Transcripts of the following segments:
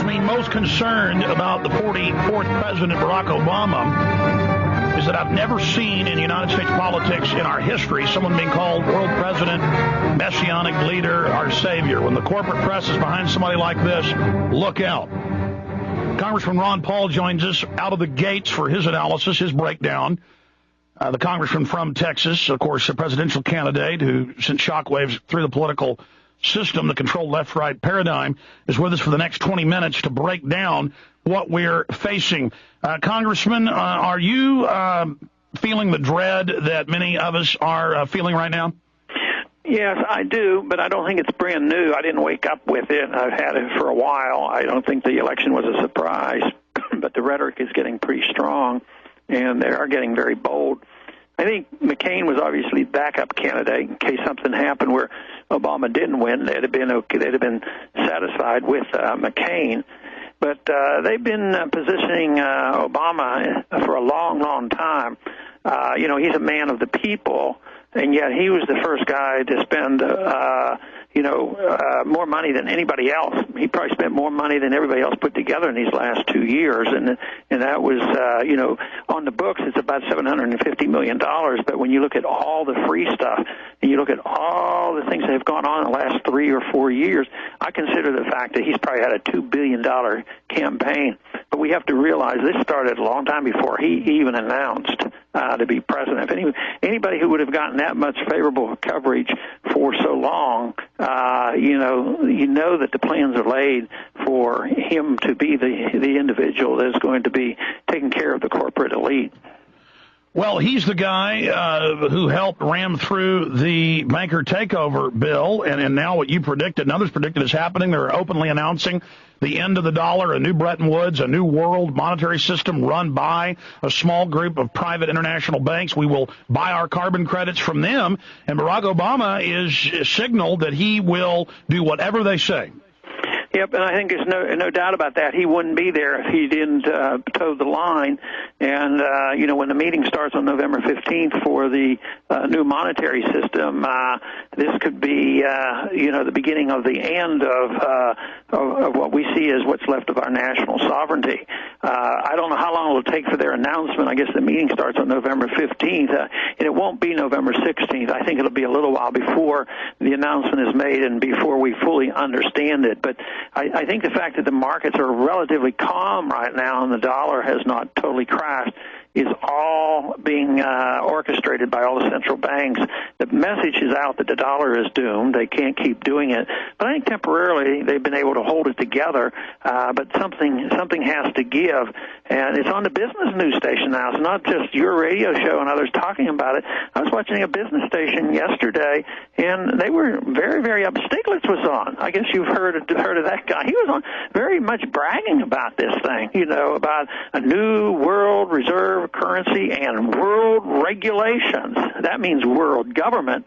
me most concerned about the 44th President Barack Obama is that I've never seen in United States politics in our history someone being called world president, messianic leader, our savior. When the corporate press is behind somebody like this, look out. Congressman Ron Paul joins us out of the gates for his analysis, his breakdown. The congressman from Texas, of course, a presidential candidate who sent shockwaves through the political system, the controlled left-right paradigm, is with us for the next 20 minutes to break down what we're facing. Congressman, are you feeling the dread that many of us are feeling right now? Yes, I do, but I don't think it's brand new. I didn't wake up with it. I've had it for a while. I don't think the election was a surprise, but the rhetoric is getting pretty strong, and they are getting very bold. I think McCain was obviously backup candidate in case something happened where Obama didn't win. They'd have been okay. They'd have been satisfied with McCain. But they've been positioning Obama for a long, long time. He's a man of the people, and yet he was the first guy to spend, more money than anybody else. He probably spent more money than everybody else put together in these last 2 years, and that was, on the books it's about $750 million. But when you look at all the free stuff and you look at all the things that have gone on in the last 3 or 4 years, I consider the fact that he's probably had a $2 billion campaign. But we have to realize this started a long time before he even announced to be president. If anybody who would have gotten that much favorable coverage for so long, you know that the plans are laid for him to be the individual that is going to be taking care of the corporate elite. Well, he's the guy who helped ram through the banker takeover bill, and now what you predicted and others predicted is happening. They're openly announcing the end of the dollar, a new Bretton Woods, a new world monetary system run by a small group of private international banks. We will buy our carbon credits from them, and Barack Obama is signaled that he will do whatever they say. Yep, and I think there's no doubt about that. He wouldn't be there if he didn't toe the line. And, when the meeting starts on November 15th for the new monetary system, this could be, the beginning of the end of what we see as what's left of our national sovereignty. I don't know how long it will take for their announcement. I guess the meeting starts on November 15th, and it won't be November 16th. I think it'll be a little while before the announcement is made and before we fully understand it. But I think the fact that the markets are relatively calm right now and the dollar has not totally crashed is all being orchestrated by all the central banks. The message is out that the dollar is doomed. They can't keep doing it. But I think temporarily they've been able to hold it together, but something has to give. And it's on the business news station now. It's not just your radio show and others talking about it. I was watching a business station yesterday, and they were very, very up. Stiglitz was on. I guess you've heard of that guy. He was on very much bragging about this thing, about a new world reserve currency and world regulations. That means world government,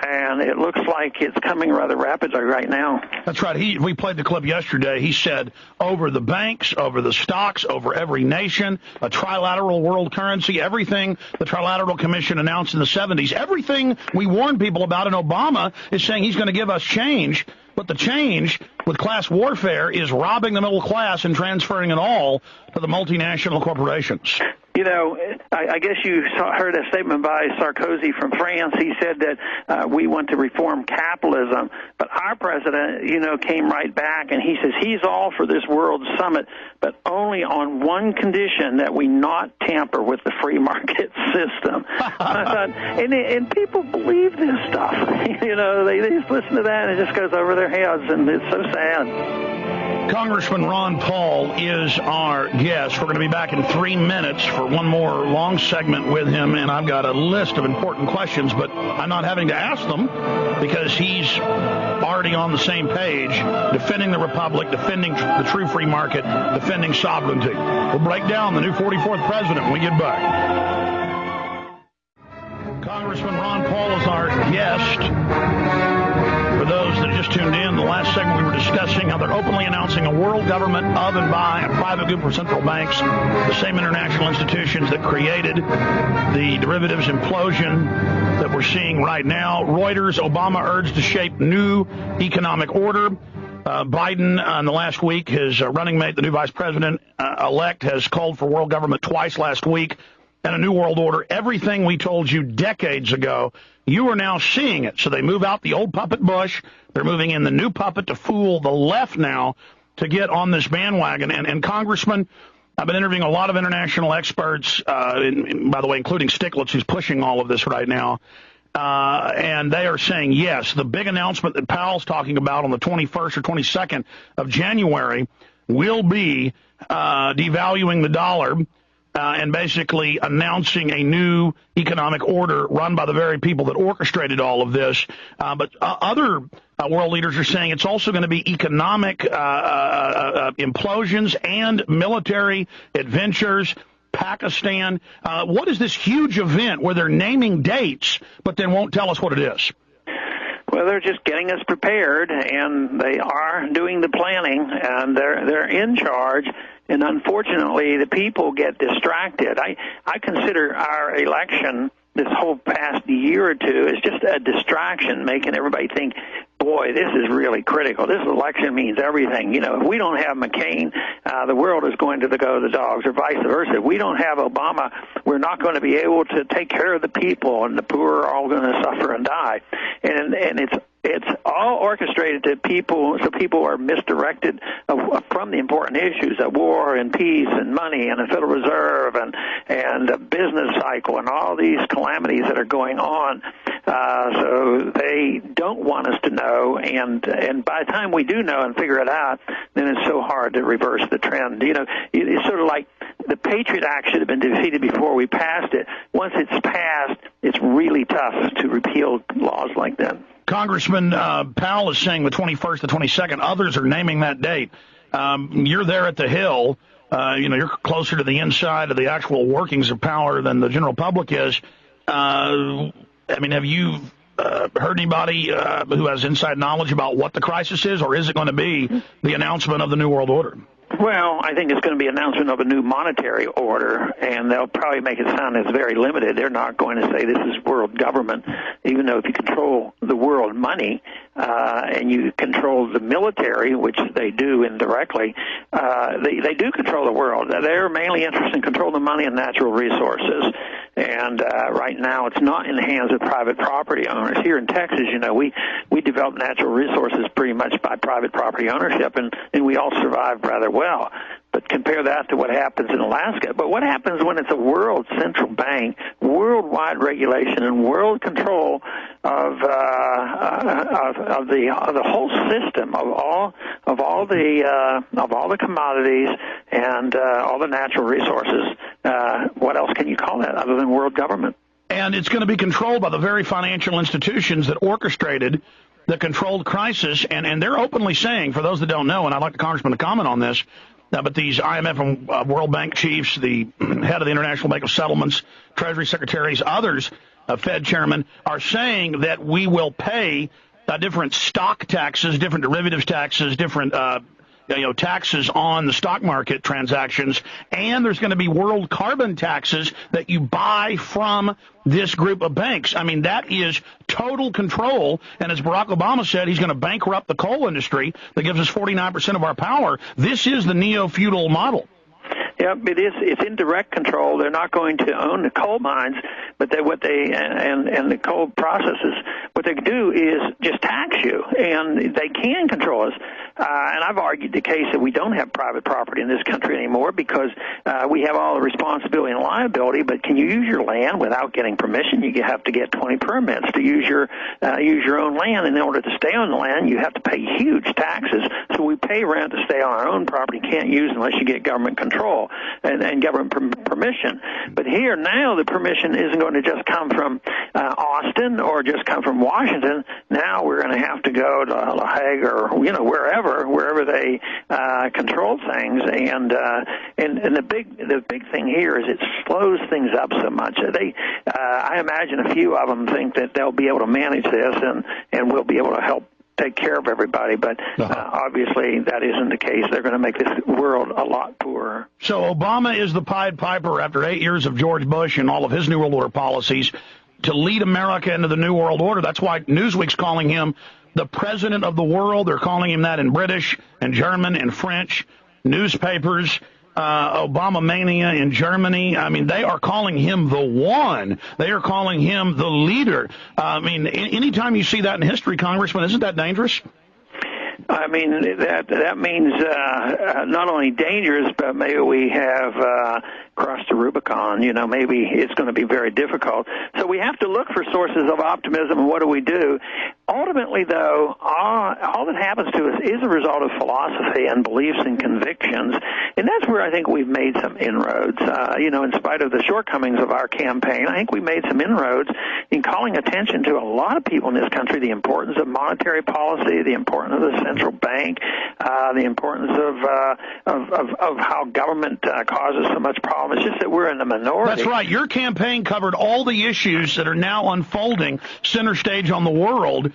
and it looks like it's coming rather rapidly right now. That's right. We played the clip yesterday. He said over the banks, over the stocks, over every nation, a trilateral world currency, everything the Trilateral Commission announced in the 70s, everything we warned people about, and Obama is saying he's going to give us change. But the change with class warfare is robbing the middle class and transferring it all to the multinational corporations. I guess you heard a statement by Sarkozy from France. He said that we want to reform capitalism. But our president, came right back, and he says he's all for this world summit, but only on one condition, that we not tamper with the free market system. I thought, and people believe this stuff. They just listen to that, and it just goes over their heads, and it's so sad. Congressman Ron Paul is our guest. We're going to be back in 3 minutes for one more long segment with him, and I've got a list of important questions, but I'm not having to ask them because he's already on the same page, defending the republic, defending the true free market, defending sovereignty. We'll break down the new 44th president when we get back. Congressman Ron Paul is our guest. For those that just tuned in, the last segment we were discussing how they're openly announcing a world government of and by a private group of central banks, the same international institutions that created the derivatives implosion that we're seeing right now. Reuters, Obama urged to shape new economic order. Biden, in the last week, his running mate, the new vice president-elect, has called for world government twice last week and a new world order. Everything we told you decades ago, you are now seeing it. So they move out the old puppet Bush. They're moving in the new puppet to fool the left now to get on this bandwagon. And Congressman, I've been interviewing a lot of international experts, by the way, including Stiglitz, who's pushing all of this right now. And they are saying, yes, the big announcement that Powell's talking about on the 21st or 22nd of January will be devaluing the dollar and basically announcing a new economic order run by the very people that orchestrated all of this. But other world leaders are saying it's also going to be economic implosions and military adventures. Pakistan. What is this huge event where they're naming dates but then won't tell us what it is? Well, they're just getting us prepared, and they are doing the planning, and they're in charge. And unfortunately, the people get distracted. I consider our election this whole past year or two is just a distraction, making everybody think, boy, this is really critical. This election means everything. You know, if we don't have McCain, the world is going to go to the dogs, or vice versa. If we don't have Obama, we're not going to be able to take care of the people, and the poor are all going to suffer and die. And it's all orchestrated to people, so people are misdirected from the important issues of war and peace and money and the Federal Reserve and the business cycle and all these calamities that are going on. So they don't want us to know, and by the time we do know and figure it out, then it's so hard to reverse the trend. You know, it's sort of like the Patriot Act should have been defeated before we passed it. Once it's passed, it's really tough to repeal laws like that. Congressman Powell is saying the 21st, the 22nd. Others are naming that date. You're there at the Hill. You're closer to the inside of the actual workings of power than the general public is. Have you heard anybody who has inside knowledge about what the crisis is, or is it going to be the announcement of the New World Order? Well, I think it's going to be an announcement of a new monetary order, and they'll probably make it sound as very limited. They're not going to say this is world government, even though if you control the world money and you control the military, which they do indirectly, they do control the world. They're mainly interested in controlling the money and natural resources. And right now, it's not in the hands of private property owners. Here in Texas, we develop natural resources pretty much by private property ownership, and we all survive rather well. But compare that to what happens in Alaska. But what happens when it's a world central bank, worldwide regulation, and world control of the whole system of all the commodities and all the natural resources? What else can you call that other than world government? And it's going to be controlled by the very financial institutions that orchestrated the controlled crisis. And they're openly saying, for those that don't know, and I'd like the Congressman to comment on this, but these IMF and World Bank chiefs, the head of the International Bank of Settlements, Treasury secretaries, others, Fed chairmen, are saying that we will pay different stock taxes, different derivatives taxes, different taxes on the stock market transactions, and there's going to be world carbon taxes that you buy from this group of banks. I mean, that is total control, and as Barack Obama said, he's going to bankrupt the coal industry that gives us 49% of our power. This is the neo-feudal model. Yeah, it is. It's indirect control. They're not going to own the coal mines, but and the coal processes. What they do is just tax you, and they can control us. And I've argued the case that we don't have private property in this country anymore because we have all the responsibility and liability. But can you use your land without getting permission? You have to get 20 permits to use your own land. And in order to stay on the land, you have to pay huge taxes. So we pay rent to stay on our own property. Can't use unless you get government control and government permission. But here now, the permission isn't going to just come from Austin or just come from Washington. Now we're going to have to go to La Hague or wherever they control things. And the big thing here is it slows things up so much. I imagine a few of them think that they'll be able to manage this and we'll be able to help take care of everybody, but obviously that isn't the case. They're going to make this world a lot poorer. So Obama is the Pied Piper after 8 years of George Bush and all of his New World Order policies to lead America into the New World Order. That's why Newsweek's calling him the president of the world. They're calling him that in British and German and French newspapers. Obama mania in Germany. I mean, they are calling him the one. They are calling him the leader. I mean, anytime you see that in history, Congressman, isn't that dangerous? I mean, that means not only dangerous, but maybe we have crossed the Rubicon. You know, maybe it's going to be very difficult. So we have to look for sources of optimism, and what do we do? Ultimately, though, all that happens to us is a result of philosophy and beliefs and convictions, and that's where I think we've made some inroads. You know, in spite of the shortcomings of our campaign, I think we made some inroads in calling attention to a lot of people in this country the importance of monetary policy, the importance of the central bank, the importance of how government causes so much problem. It's just that we're in the minority. That's right. Your campaign covered all the issues that are now unfolding center stage on the world.